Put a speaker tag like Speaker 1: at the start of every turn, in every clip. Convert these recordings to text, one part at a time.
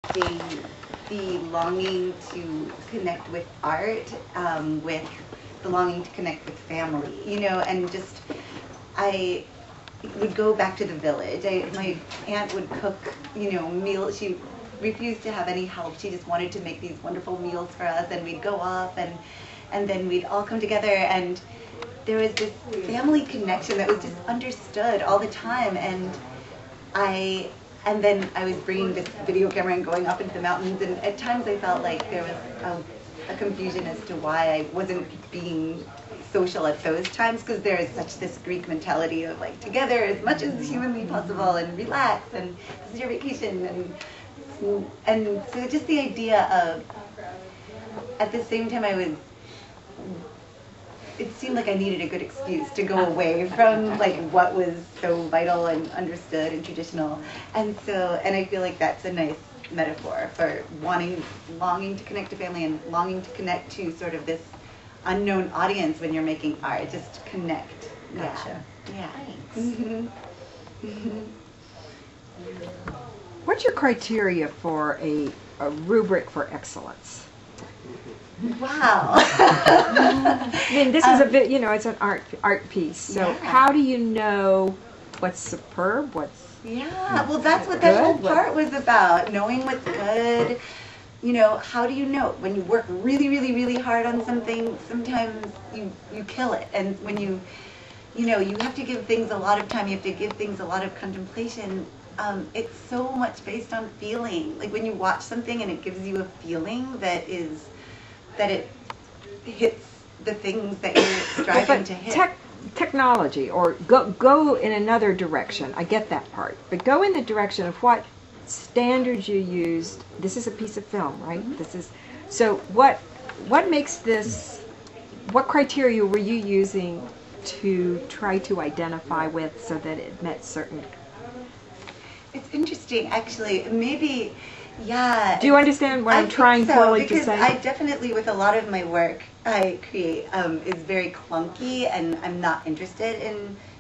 Speaker 1: the longing to connect with art, with the longing to connect with family, you know, and just, I would go back to the village. My aunt would cook, you know, meals. She refused to have any help. She just wanted to make these wonderful meals for us, and we'd go off, and then we'd all come together, and there was this family connection that was just understood all the time. And then I was bringing this video camera and going up into the mountains, and at times I felt like there was a confusion as to why I wasn't being social at those times, because there is such this Greek mentality of like together as much as humanly possible and relax, and this is your vacation, and so just the idea of, at the same time it seemed like I needed a good excuse to go away from like what was so vital and understood and traditional, and I feel like that's a nice metaphor for longing to connect to family and longing to connect to sort of this unknown audience when you're making art. Just connect.
Speaker 2: Gotcha.
Speaker 1: Yeah.
Speaker 2: Nice.
Speaker 1: Mm-hmm.
Speaker 3: What's your criteria for a rubric for excellence?
Speaker 1: Wow.
Speaker 3: I mean, this is a bit, you know, it's an art piece. So
Speaker 1: yeah.
Speaker 3: How do you know what's superb, what's
Speaker 1: well, that's what that whole part was about, knowing what's good. You know, how do you know? When you work really, really, really hard on something, sometimes you kill it. And when you know, you have to give things a lot of time, you have to give things a lot of contemplation. It's so much based on feeling. Like when you watch something and it gives you a feeling that it hits the things that you're striving to hit.
Speaker 3: Technology, or go in another direction. I get that part, but go in the direction of what standards you used. This is a piece of film, right? Mm-hmm. This is so. What makes this? What criteria were you using to try to identify with so that it met certain?
Speaker 1: It's interesting, actually. Maybe. Yeah.
Speaker 3: Do you understand what I'm trying to say?
Speaker 1: I definitely, with a lot of my work I create, is very clunky, and I'm not interested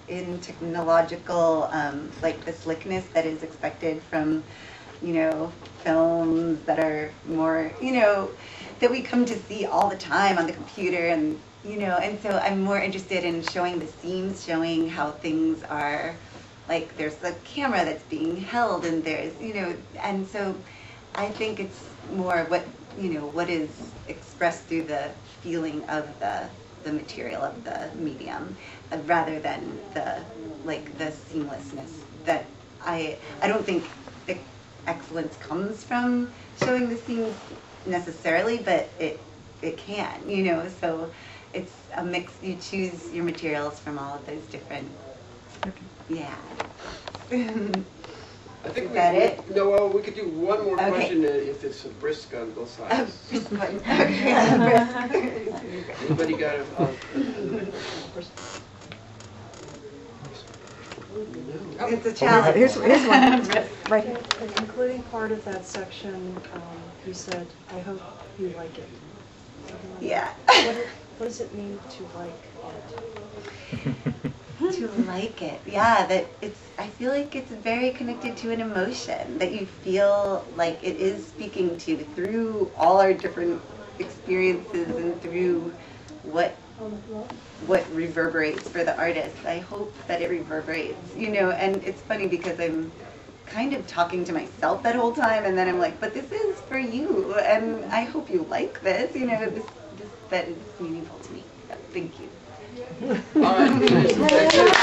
Speaker 1: in technological, like the slickness that is expected from, you know, films that are more, you know, that we come to see all the time on the computer, and, you know, and so I'm more interested in showing the scenes, showing how things are, like there's the camera that's being held, and there's, you know, and so I think it's more what, you know, what is expressed through the feeling of the material of the medium, rather than the seamlessness that I don't think excellence comes from showing the scenes necessarily, but it can, you know, so it's a mix. You choose your materials from all of those different, yeah.
Speaker 4: I think
Speaker 1: it?
Speaker 4: Well, we could do one more
Speaker 1: okay.
Speaker 4: question if it's a brisk on both sides.
Speaker 1: Brisk one. Okay.
Speaker 4: Anybody got a
Speaker 1: It's a challenge.
Speaker 3: Here's one. Right here.
Speaker 5: The concluding part of that section, you said, "I hope you like it."
Speaker 1: Yeah.
Speaker 5: What does it mean to like art?
Speaker 1: To like it, yeah. That I feel like it's very connected to an emotion that you feel like it is speaking to through all our different experiences and through what reverberates for the artist. I hope that it reverberates, you know. And it's funny because I'm kind of talking to myself that whole time, and then I'm like, but this is for you, and I hope you like this, you know. That is meaningful to me. So, thank you.
Speaker 4: All right.